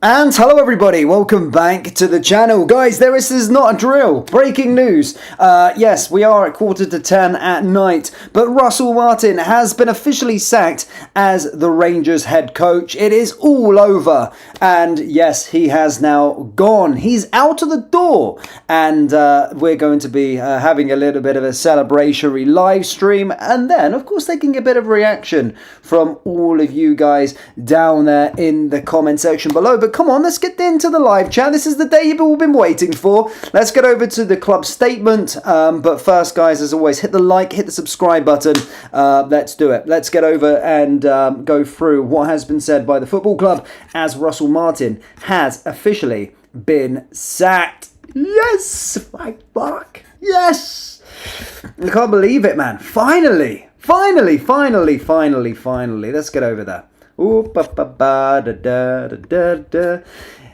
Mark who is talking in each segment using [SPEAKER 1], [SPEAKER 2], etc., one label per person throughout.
[SPEAKER 1] And hello everybody, welcome back to the channel. Guys, this is not a drill. Breaking news. Yes, we are at 10:15 at night, but Russell Martin has been officially sacked as the Rangers head coach. It is all over. And yes, he has now gone. He's out of the door. And we're going to be having a little bit of a celebratory live stream. And then, of course, taking a bit of reaction from all of you guys down there in the comment section below. But come on, let's get into the live chat. This is the day you've all been waiting for. Let's get over to the club statement. But first, guys, as always, hit the like, hit the subscribe button. Let's do it. Let's get over and go through what has been said by the football club as Russell Martin has officially been sacked. Yes! My fuck! Yes! I can't believe it, man. Finally! Finally! Let's get over there. Ooh, ba, ba, ba, da, da, da, da.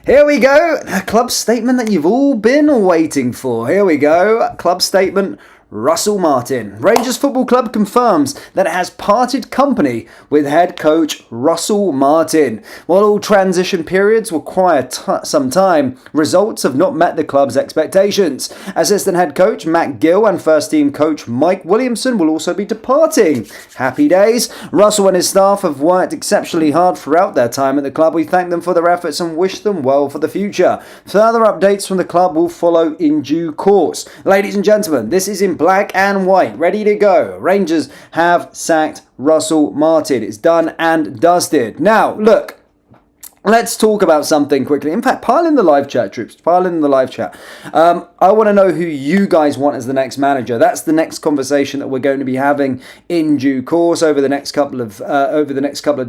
[SPEAKER 1] Here we go. A club statement that you've all been waiting for. Here we go. Club statement. Russell Martin. Rangers Football Club confirms that it has parted company with head coach Russell Martin. While all transition periods require some time, results have not met the club's expectations. Assistant head coach Matt Gill and first team coach Mike Williamson will also be departing. Happy days. Russell and his staff have worked exceptionally hard throughout their time at the club. We thank them for their efforts and wish them well for the future. Further updates from the club will follow in due course. Ladies and gentlemen, this is in black and white, ready to go. Rangers have sacked Russell Martin. It's done and dusted. Now, look. Let's talk about something quickly. In fact, pile in the live chat, troops. Pile in the live chat. I want to know who you guys want as the next manager. That's the next conversation that we're going to be having in due course over the next couple of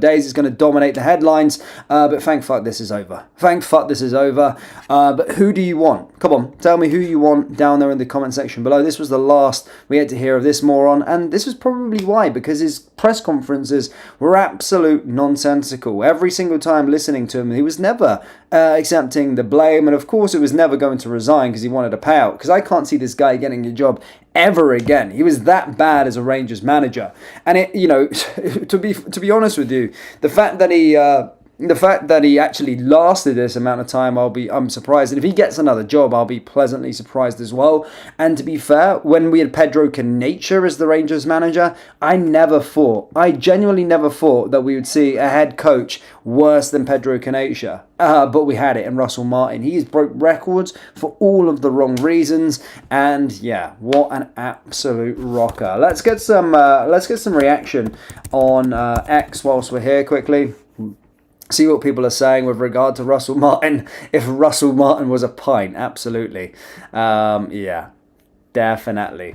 [SPEAKER 1] days. It's going to dominate the headlines. But thank fuck this is over. Thank fuck this is over. But who do you want? Come on, tell me who you want down there in the comment section below. This was the last we had to hear of this moron, and this was probably why, because his press conferences were absolute nonsensical. Every single time listening to him, he was never accepting the blame, and of course it was never going to resign because he wanted a payout, because I can't see this guy getting a job ever again. He was that bad as a Rangers manager. And it, you know, to be honest with you, the fact that he actually lasted this amount of time, I'm surprised. And if he gets another job, I'll be pleasantly surprised as well. And to be fair, when we had Pedro Canacha as the Rangers manager, I genuinely never thought that we would see a head coach worse than Pedro Canacha. But we had it in Russell Martin. He's broke records for all of the wrong reasons. And yeah, what an absolute rocker. Let's get some reaction on X whilst we're here quickly. See what people are saying with regard to Russell Martin. If Russell Martin was a pint, absolutely. Yeah, definitely.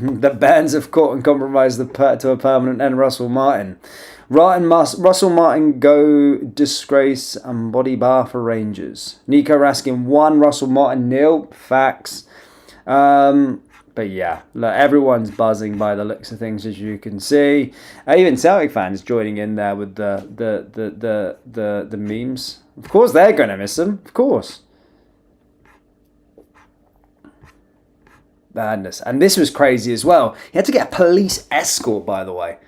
[SPEAKER 1] The bands have caught and compromised to a permanent end. Russell Martin. Russell Martin go disgrace and body bar for Rangers. Nico Raskin 1, Russell Martin 0. Facts. But yeah, look, everyone's buzzing by the looks of things, as you can see. Even Celtic fans joining in there with the memes. Of course, they're going to miss him. Of course. Madness. And this was crazy as well. He had to get a police escort, by the way.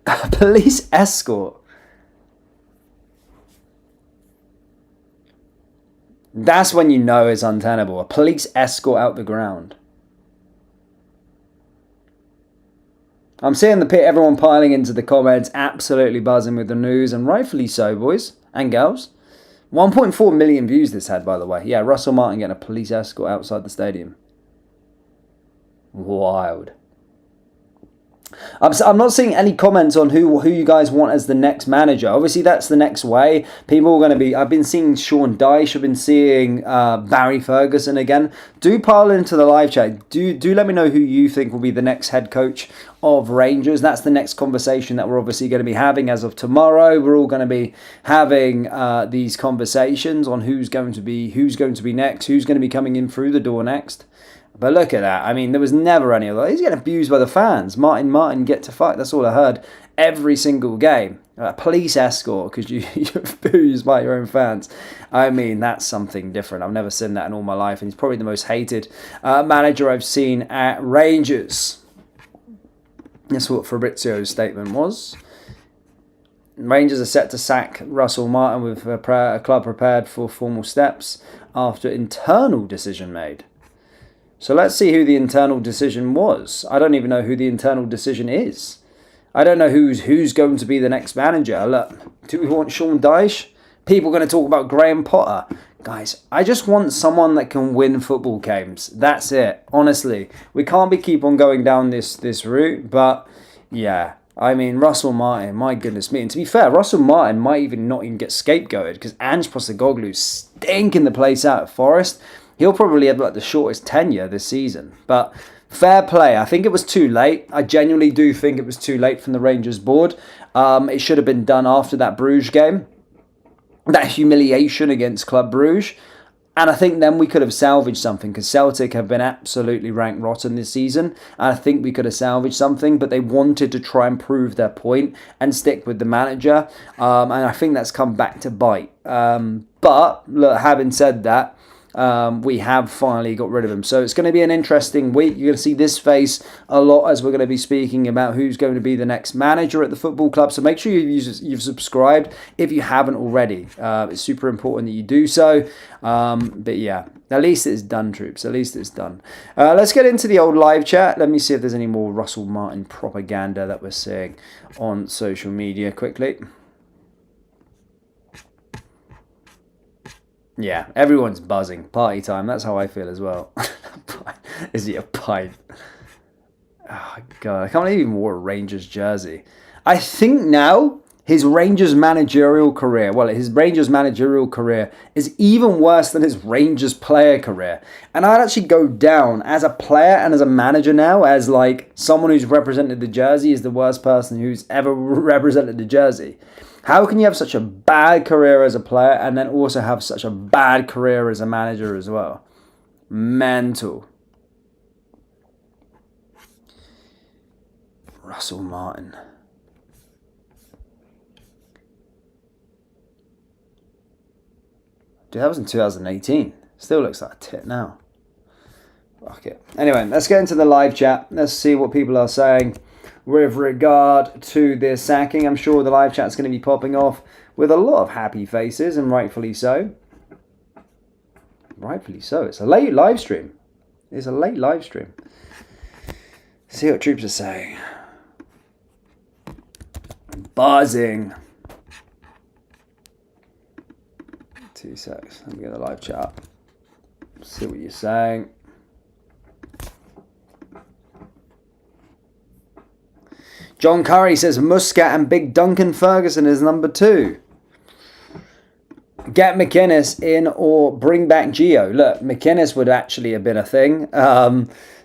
[SPEAKER 1] A police escort. That's when you know it's untenable. A police escort out the ground. I'm seeing everyone piling into the comments, absolutely buzzing with the news, and rightfully so, boys and girls. 1.4 million views this had, by the way. Yeah, Russell Martin getting a police escort outside the stadium. Wild. I'm not seeing any comments on who you guys want as the next manager. Obviously, that's the next way. People are going to be... I've been seeing Sean Dyche. I've been seeing Barry Ferguson again. Do pile into the live chat. Do let me know who you think will be the next head coach of Rangers. That's the next conversation that we're obviously going to be having as of tomorrow. We're all going to be having these conversations on who's going to be next, who's going to be coming in through the door next. But look at that. I mean, there was never any of that. He's getting abused by the fans. Martin, get to fight. That's all I heard every single game. A police escort because you're abused by your own fans. I mean, that's something different. I've never seen that in all my life. And he's probably the most hated manager I've seen at Rangers. That's what Fabrizio's statement was. Rangers are set to sack Russell Martin with a club prepared for formal steps after internal decision made. So let's see who the internal decision was. I don't even know who the internal decision is. I don't know who's going to be the next manager. Look, do we want Sean Dyche? People are going to talk about Graham Potter. Guys, I just want someone that can win football games. That's it. Honestly, we can't keep on going down this route. But yeah, I mean, Russell Martin, my goodness me. And to be fair, Russell Martin might not even get scapegoated because Ange Postecoglou's stinking the place out at Forest. He'll probably have the shortest tenure this season. But fair play. I think it was too late. I genuinely do think it was too late from the Rangers board. It should have been done after that Bruges game. That humiliation against Club Bruges. And I think then we could have salvaged something because Celtic have been absolutely ranked rotten this season. And I think we could have salvaged something, but they wanted to try and prove their point and stick with the manager. And I think that's come back to bite. But look, having said that, we have finally got rid of him. So it's going to be an interesting week. You're going to see this face a lot as we're going to be speaking about who's going to be the next manager at the football club. So make sure you've subscribed if you haven't already. It's super important that you do so. But yeah, at least it's done, troops. At least it's done. Let's get into the old live chat. Let me see if there's any more Russell Martin propaganda that we're seeing on social media quickly. Yeah, everyone's buzzing. Party time. That's how I feel as well. Is he a pint? Oh, God. I can't believe he even wore a Rangers jersey. I think now his Rangers managerial career, is even worse than his Rangers player career. And I'd actually go down as a player and as a manager now as like someone who's represented the jersey is the worst person who's ever represented the jersey. How can you have such a bad career as a player and then also have such a bad career as a manager as well? Mental. Russell Martin. Dude, that was in 2018. Still looks like a tit now. Fuck it. Anyway, let's get into the live chat. Let's see what people are saying with regard to this sacking. I'm sure the live chat's going to be popping off with a lot of happy faces, and rightfully so. Rightfully so. It's a late live stream. See what troops are saying. Buzzing. 2 secs. Let me get the live chat up. See what you're saying. John Curry says Muscat and Big Duncan Ferguson is number 2. Get McInnes in or bring back Gio. Look, McInnes would actually have been a thing.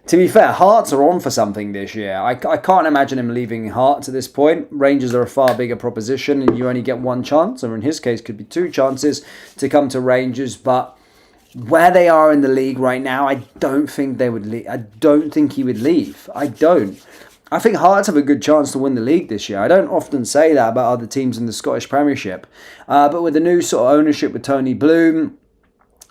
[SPEAKER 1] To be fair, Hearts are on for something this year. I can't imagine him leaving Hearts at this point. Rangers are a far bigger proposition and you only get one chance, or in his case could be 2 chances to come to Rangers. But where they are in the league right now, I don't think they would leave. I don't think he would leave. I don't. I think Hearts have a good chance to win the league this year. I don't often say that about other teams in the Scottish Premiership. But with the new sort of ownership with Tony Bloom,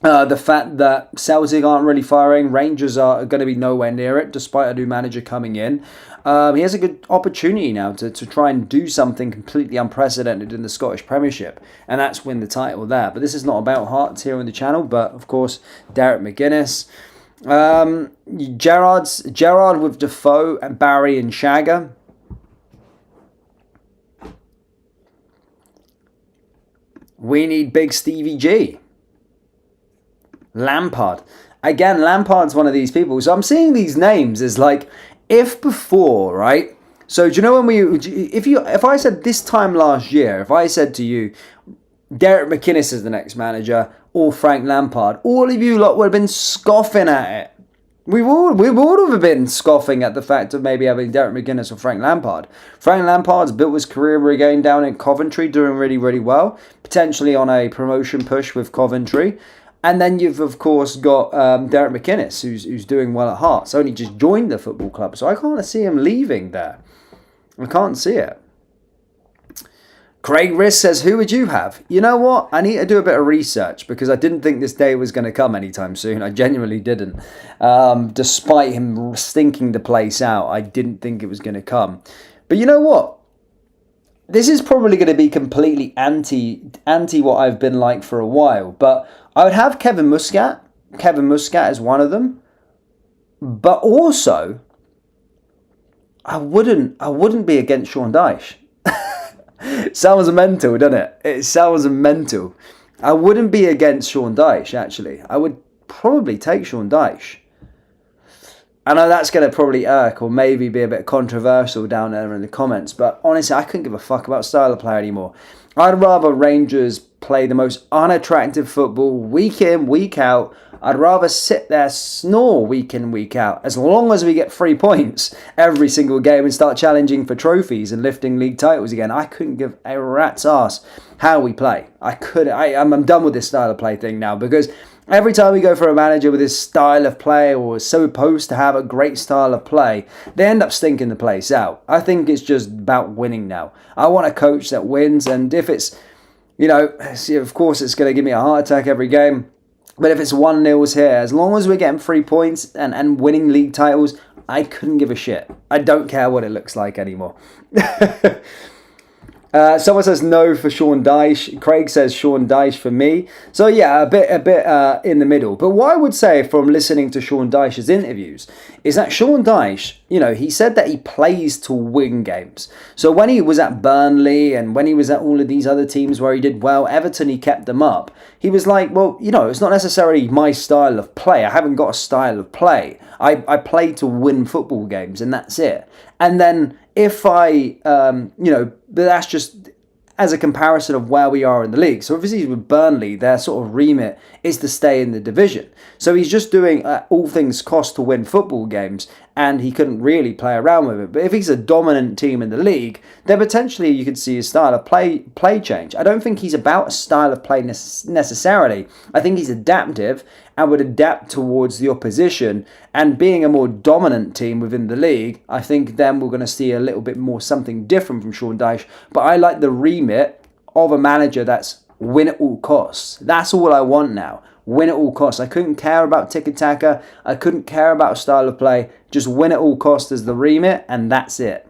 [SPEAKER 1] the fact that Celtic aren't really firing, Rangers are going to be nowhere near it, despite a new manager coming in. He has a good opportunity now to try and do something completely unprecedented in the Scottish Premiership, and that's win the title there. But this is not about Hearts here on the channel, but of course, Derek McGuinness. Gerrard with Defoe and Barry and Shagger. We need big Stevie G. Lampard. Again, Lampard's one of these people. So I'm seeing these names as like, if before, right? So do you know when if I said this time last year, if I said to you, Derek McInnes is the next manager, or Frank Lampard, all of you lot would have been scoffing at it. We would have been scoffing at the fact of maybe having Derek McInnes or Frank Lampard. Frank Lampard's built his career again down in Coventry, doing really, really well, potentially on a promotion push with Coventry. And then you've, of course, got Derek McInnes, who's doing well at Hearts. Only just joined the football club, so I can't see him leaving there. I can't see it. Craig Riss says, who would you have? You know what? I need to do a bit of research because I didn't think this day was going to come anytime soon. I genuinely didn't. Despite him stinking the place out, I didn't think it was going to come. But you know what? this is probably going to be completely anti what I've been like for a while, but I would have Kevin Muscat. Kevin Muscat is one of them. But also, I wouldn't be against Sean Dyche. Sounds mental, doesn't it? It sounds mental. I wouldn't be against Sean Dyche, actually. I would probably take Sean Dyche. I know that's going to probably irk or maybe be a bit controversial down there in the comments, but honestly, I couldn't give a fuck about style of play anymore. I'd rather Rangers play the most unattractive football week in, week out. I'd rather sit there, snore week in, week out, as long as we get 3 points every single game and start challenging for trophies and lifting league titles again. I couldn't give a rat's ass how we play. I'm done with this style of play thing now, because every time we go for a manager with this style of play or is supposed to have a great style of play, they end up stinking the place out. I think it's just about winning now. I want a coach that wins, and if it's, of course it's going to give me a heart attack every game, but if it's 1-0 here, as long as we're getting 3 points and winning league titles, I couldn't give a shit. I don't care what it looks like anymore. Someone says no for Sean Dyche. Craig says Sean Dyche for me. So yeah, a bit in the middle. But what I would say from listening to Sean Dyche's interviews is that Sean Dyche, he said that he plays to win games. So when he was at Burnley and when he was at all of these other teams where he did well, Everton, he kept them up. He was like, well, it's not necessarily my style of play. I haven't got a style of play. I play to win football games, and that's it. And then if but that's just as a comparison of where we are in the league. So obviously with Burnley, their sort of remit is to stay in the division. So he's just doing all things cost to win football games, and he couldn't really play around with it. But if he's a dominant team in the league, then potentially you could see his style of play change. I don't think he's about a style of play necessarily. I think he's adaptive and would adapt towards the opposition, and being a more dominant team within the league, I think then we're going to see a little bit more something different from Sean Dyche. But I like the remit of a manager that's win at all costs. That's all I want now. Win at all costs. I couldn't care about tiki-taka. I couldn't care about style of play. Just win at all costs is the remit, and that's it.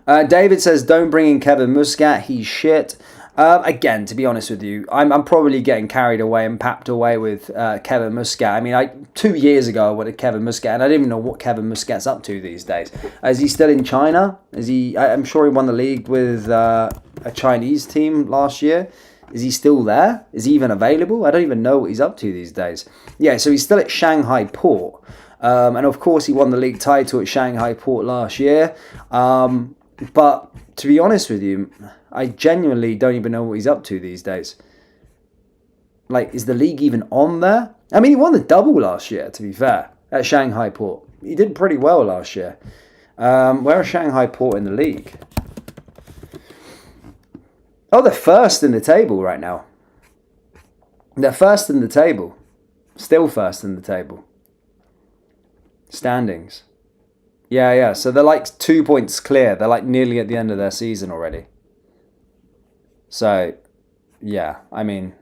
[SPEAKER 1] David says, don't bring in Kevin Muscat. He's shit. Again, to be honest with you, I'm probably getting carried away and papped away with Kevin Muscat. I mean, 2 years ago I wanted Kevin Muscat, and I didn't even know what Kevin Muscat's up to these days. Is he still in China? I'm sure he won the league with a Chinese team last year. Is he still there? Is he even available? I don't even know what he's up to these days. Yeah, so he's still at Shanghai Port. And of course, he won the league title at Shanghai Port last year. But to be honest with you, I genuinely don't even know what he's up to these days. Like, is the league even on there? I mean, he won the double last year, to be fair, at Shanghai Port. He did pretty well last year. Where is Shanghai Port in the league? Oh, they're first in the table right now. They're first in the table. Still first in the table. Standings. Yeah. So they're like 2 points clear. They're like nearly at the end of their season already. So, yeah, I mean,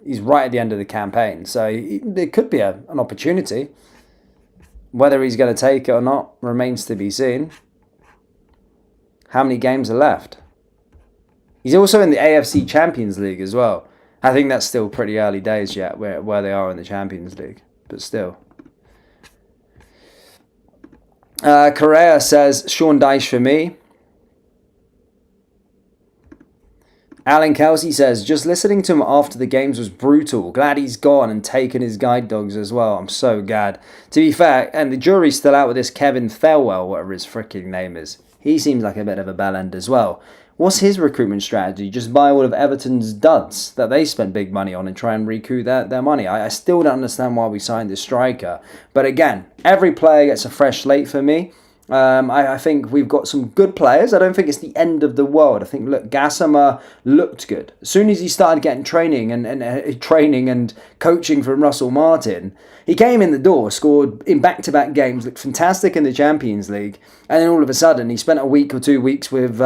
[SPEAKER 1] he's right at the end of the campaign. So there could be an opportunity. Whether he's going to take it or not remains to be seen. How many games are left? He's also in the AFC Champions League as well. I think that's still pretty early days yet where they are in the Champions League. But still. Correa says, Sean Dyche for me. Alan Kelsey says, just listening to him after the games was brutal. Glad he's gone and taken his guide dogs as well. I'm so glad. To be fair, and the jury's still out with this Kevin Thelwell, whatever his freaking name is. He seems like a bit of a bellend as well. What's his recruitment strategy? Just buy all of Everton's duds that they spent big money on and try and recoup their money. I still don't understand why we signed this striker. But again, every player gets a fresh slate for me. I think we've got some good players. I don't think it's the end of the world. I think, look, Gassama looked good. As soon as he started getting training and coaching from Russell Martin, he came in the door, scored in back-to-back games, looked fantastic in the Champions League, and then all of a sudden he spent a week or 2 weeks with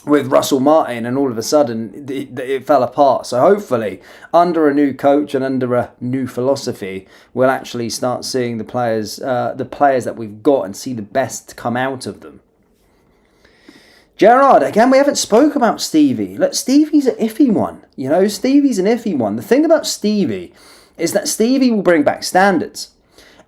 [SPEAKER 1] Russell Martin, and all of a sudden it fell apart. So hopefully, under a new coach and under a new philosophy, we'll actually start seeing the players that we've got and see the best come out of them. Gerrard, again, we haven't spoke about Stevie. Look, Stevie's an iffy one. Stevie's an iffy one. The thing about Stevie is that Stevie will bring back standards.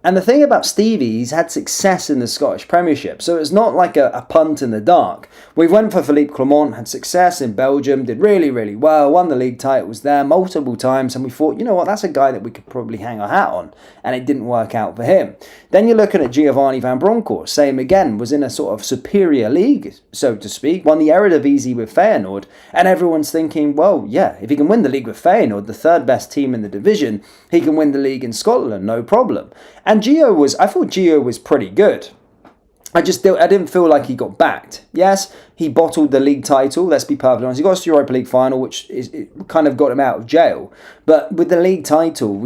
[SPEAKER 1] And the thing about Stevie, he's had success in the Scottish Premiership, so it's not like a punt in the dark. We went for Philippe Clement, had success in Belgium, did really, really well, won the league titles there multiple times, and we thought, you know what, that's a guy that we could probably hang our hat on, and it didn't work out for him. Then you're looking at Giovanni van Bronckhorst, same again, was in a sort of superior league, so to speak, won the Eredivisie with Feyenoord, and everyone's thinking, well, yeah, if he can win the league with Feyenoord, the third best team in the division, he can win the league in Scotland, no problem. And I thought Gio was pretty good. I didn't feel like he got backed. Yes, he bottled the league title, let's be perfectly honest. He got us to the Europa League final, which it kind of got him out of jail. But with the league title,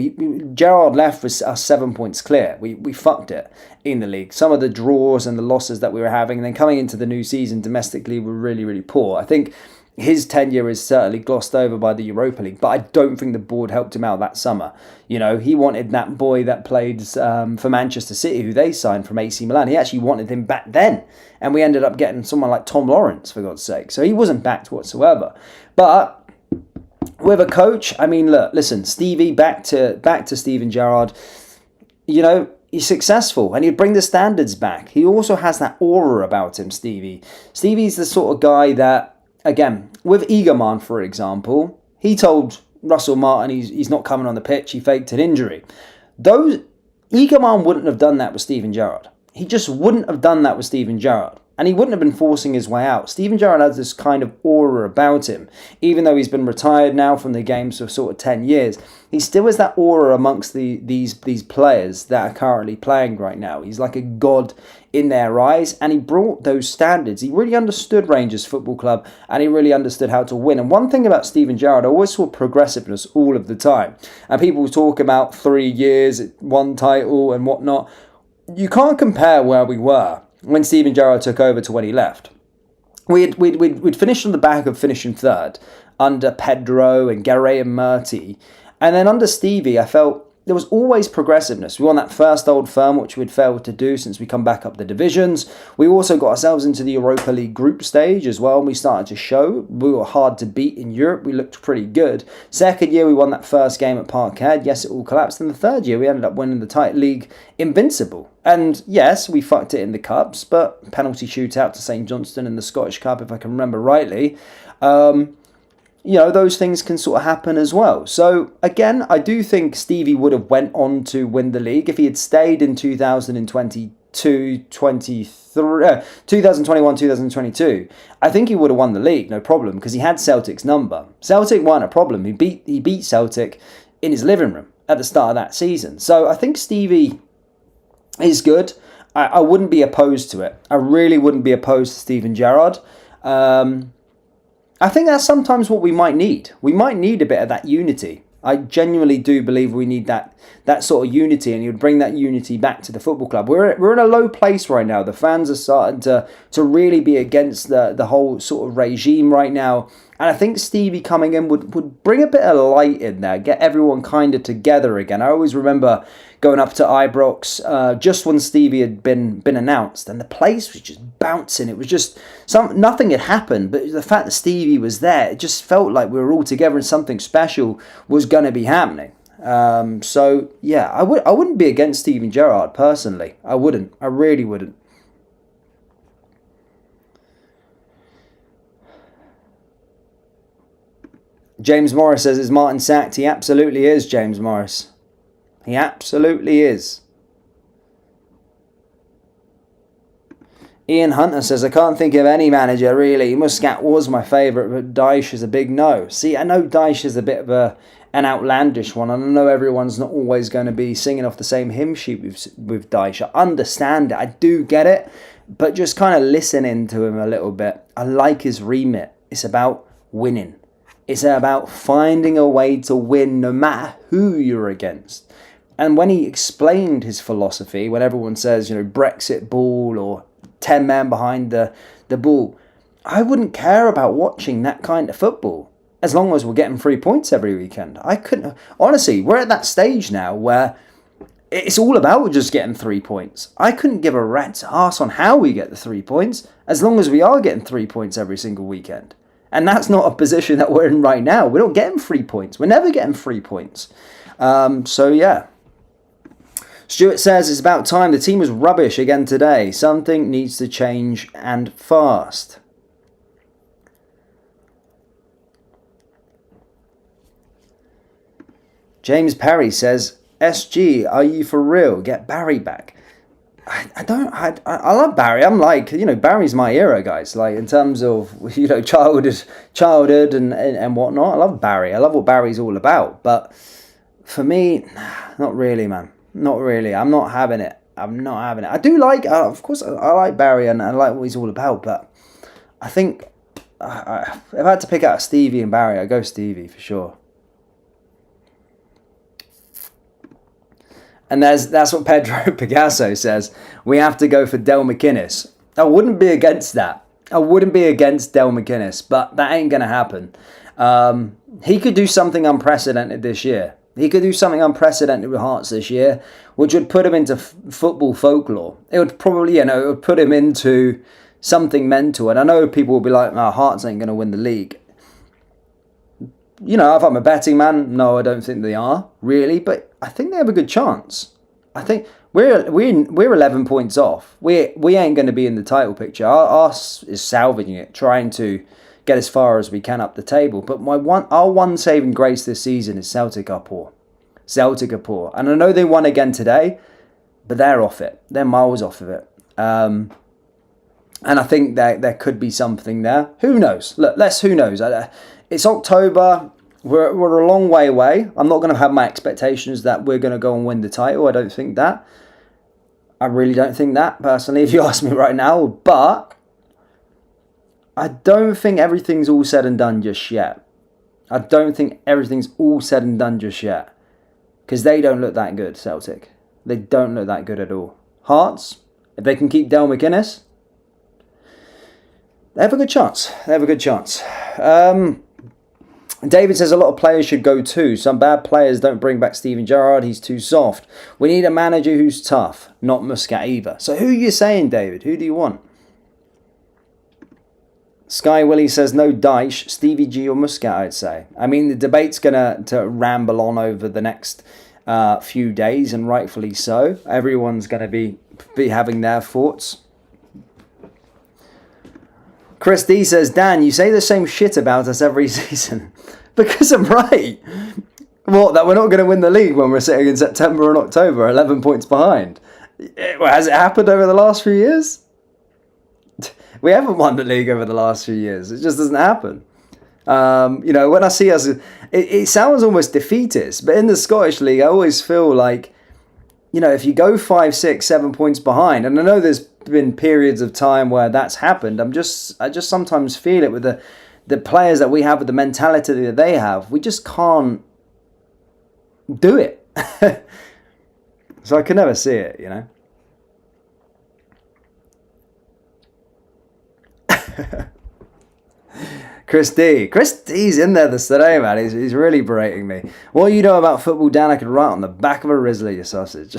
[SPEAKER 1] Gerrard left with us 7 points clear. We fucked it in the league. Some of the draws and the losses that we were having, and then coming into the new season domestically, were really, really poor. I think his tenure is certainly glossed over by the Europa League, but I don't think the board helped him out that summer. He wanted that boy that played for Manchester City, who they signed from AC Milan. He actually wanted him back then, and we ended up getting someone like Tom Lawrence, for God's sake. So he wasn't backed whatsoever. But with a coach, I mean, listen, Stevie, back to Steven Gerrard, he's successful, and he'd bring the standards back. He also has that aura about him, Stevie. Stevie's the sort of guy that, again, with Egerman, for example, he told Russell Martin he's not coming on the pitch. He faked an injury. Egerman wouldn't have done that with Steven Gerrard. He just wouldn't have done that with Steven Gerrard. And he wouldn't have been forcing his way out. Steven Gerrard has this kind of aura about him. Even though he's been retired now from the games for sort of 10 years, he still has that aura amongst these players that are currently playing right now. He's like a god in their eyes, and he brought those standards. He really understood Rangers Football Club, and he really understood how to win. And one thing about Steven Gerrard, I always saw progressiveness all of the time. And people talk about 3 years, one title and whatnot. You can't compare where we were when Steven Gerrard took over to when he left. We'd finished on the back of finishing third under Pedro and Graham Murty. And then under Stevie, I felt there was always progressiveness. We won that first Old Firm, which we'd failed to do since we come back up the divisions. We also got ourselves into the Europa League group stage as well, and we started to show. We were hard to beat in Europe. We looked pretty good. Second year, we won that first game at Parkhead. Yes, it all collapsed. And the third year, we ended up winning the title league invincible. And yes, we fucked it in the cups, but penalty shootout to St Johnstone in the Scottish Cup, if I can remember rightly. Those things can sort of happen as well. So, again, I do think Stevie would have went on to win the league if he had stayed in 2021, 2022. I think he would have won the league, no problem, because he had Celtic's number. Celtic weren't a problem. He beat Celtic in his living room at the start of that season. So, I think Stevie is good. I wouldn't be opposed to it. I really wouldn't be opposed to Steven Gerrard. I think that's sometimes what we might need. We might need a bit of that unity. I genuinely do believe we need that sort of unity, and you'd bring that unity back to the football club. We're in a low place right now. The fans are starting to really be against the whole sort of regime right now. And I think Stevie coming in would bring a bit of light in there, get everyone kind of together again. I always remember going up to Ibrox just when Stevie had been announced, and the place was just bouncing. It was just nothing had happened, but the fact that Stevie was there, it just felt like we were all together and something special was going to be happening. So yeah, I wouldn't be against Steven Gerrard personally. I wouldn't. I really wouldn't. James Morris says, is Martin sacked? He absolutely is, James Morris. He absolutely is. Ian Hunter says, I can't think of any manager, really. Muscat was my favourite, but Dyche is a big no. See, I know Dyche is a bit of an outlandish one, and I know everyone's not always going to be singing off the same hymn sheet with Dyche. I understand it. I do get it. But just kind of listening to him a little bit. I like his remit. It's about winning. It's about finding a way to win no matter who you're against. And when he explained his philosophy, when everyone says, Brexit ball or 10 men behind the ball, I wouldn't care about watching that kind of football as long as we're getting 3 points every weekend. I couldn't. Honestly, we're at that stage now where It's all about just getting 3 points. I couldn't give a rat's ass on how we get the 3 points, as long as we are getting 3 points every single weekend. And that's not a position that we're in right now. We're not getting 3 points. We're never getting 3 points. So, yeah. Stuart says, it's about time. The team was rubbish again today. Something needs to change and fast. James Perry says, SG, are you for real? Get Barry back. I love Barry. I'm like, Barry's my hero, guys. Like, in terms of, childhood and whatnot. I love Barry. I love what Barry's all about. But for me, not really, man. Not really. I'm not having it. I do like, of course, I like Barry and I like what he's all about. But I think if I had to pick out Stevie and Barry, I'd go Stevie for sure. And that's what Pedro Picasso says. We have to go for Del McInnes. I wouldn't be against that. I wouldn't be against Del McInnes, but that ain't going to happen. He could do something unprecedented this year. He could do something unprecedented with Hearts this year, which would put him into football folklore. It would probably, it would put him into something mental. And I know people will be like, no, Hearts ain't going to win the league. If I'm a betting man, no, I don't think they are, really. But I think they have a good chance. I think we're 11 points off. We ain't going to be in the title picture. Us is salvaging it, trying to get as far as we can up the table. But our one saving grace this season is Celtic are poor. Celtic are poor. And I know they won again today, but they're off it. They're miles off of it. And I think that there could be something there. Who knows? Look, who knows? It's October. We're a long way away. I'm not going to have my expectations that we're going to go and win the title. I don't think that. I really don't think that, personally, if you ask me right now. But I don't think everything's all said and done just yet. Because they don't look that good, Celtic. They don't look that good at all. Hearts, if they can keep Del McInnes, they have a good chance. David says a lot of players should go too. Some bad players don't bring back Steven Gerrard. He's too soft. We need a manager who's tough, not Muscat either. So who are you saying, David? Who do you want? Sky Willie says no Dyche, Stevie G or Muscat, I'd say. I mean, the debate's going to ramble on over the next few days, and rightfully so. Everyone's going to be having their thoughts. Chris D says, Dan, you say the same shit about us every season. Because I'm right. What, that we're not going to win the league when we're sitting in September and October, 11 points behind? Has it happened over the last few years? We haven't won the league over the last few years. It just doesn't happen. When I see us, it sounds almost defeatist, but in the Scottish League, I always feel like, if you go 5, 6, 7 points behind, and I know there's been periods of time where that's happened, I just sometimes feel it with the players that we have, with the mentality that they have, we just can't do it. So I could never see it, Chris D's in there today, man. He's really berating me. What you know about football, Dan? I could write on the back of a Rizzler, you sausage.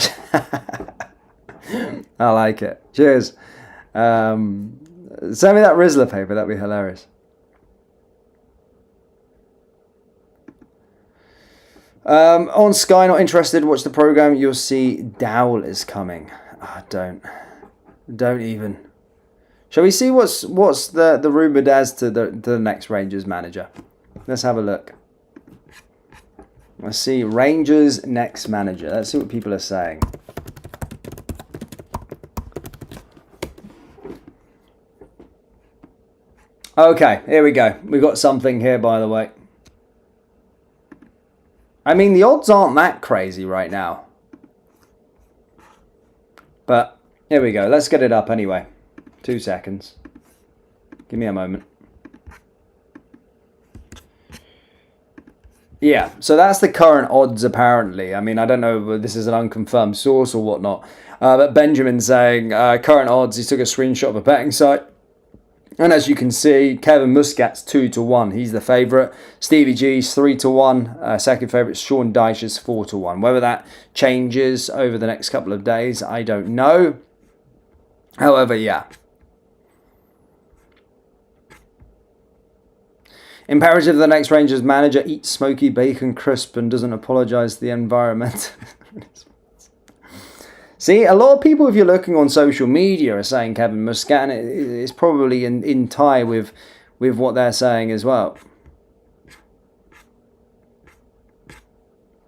[SPEAKER 1] I like it. Cheers. Send me that Rizzler paper. That'd be hilarious. On Sky, not interested. Watch the program. You'll see Dowell is coming. Don't even. Shall we see what's the rumoured as to the next Rangers manager? Let's have a look. Let's see Rangers next manager. Let's see what people are saying. Okay, here we go. We've got something here, by the way. I mean, the odds aren't that crazy right now. But here we go. Let's get it up anyway. 2 seconds. Give me a moment. Yeah, so that's the current odds, apparently. I mean, I don't know if this is an unconfirmed source or whatnot. But Benjamin saying, current odds, he took a screenshot of a betting site. And as you can see, Kevin Muscat's 2-1. He's the favourite. Stevie G's 3-1. Second favourite, Sean Dyche's 4-1. Whether that changes over the next couple of days, I don't know. However, yeah. Imperative the next Rangers manager eats smoky bacon crisp and doesn't apologise to the environment. See, a lot of people, if you're looking on social media, are saying Kevin Muscat, and it's probably in tie with what they're saying as well.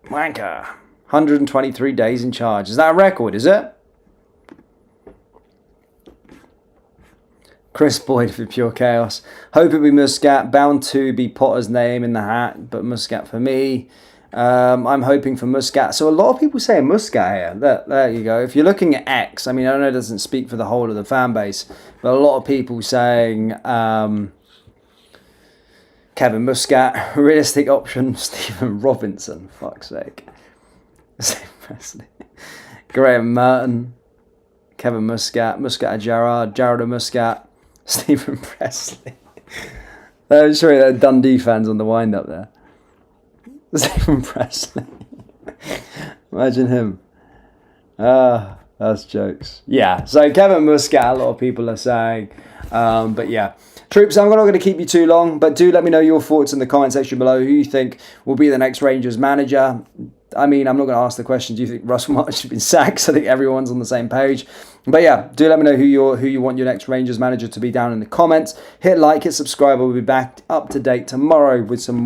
[SPEAKER 1] Wanker. 123 days in charge. Is that a record, is it? Chris Boyd for Pure Chaos. Hope it'll be Muscat. Bound to be Potter's name in the hat, but Muscat for me. I'm hoping for Muscat. So a lot of people say Muscat here. There you go. If you're looking at X, I mean, I know it doesn't speak for the whole of the fan base, but a lot of people saying Kevin Muscat. Realistic option, Stephen Robinson. Fuck's sake. Graham Merton. Kevin Muscat. Muscat Gerard. Jared Muscat. Stephen Presley. I'm sure there are Dundee fans on the wind up there. Stephen Presley. Imagine him. That's jokes. Yeah, so Kevin Muscat, a lot of people are saying. But yeah. Troops, I'm not going to keep you too long, but do let me know your thoughts in the comment section below. Who you think will be the next Rangers manager? I mean, I'm not going to ask the question, do you think Russell Martin should be sacked? I think everyone's on the same page. But yeah, do let me know who you want your next Rangers manager to be down in the comments. Hit like, hit subscribe. We'll be back up to date tomorrow with some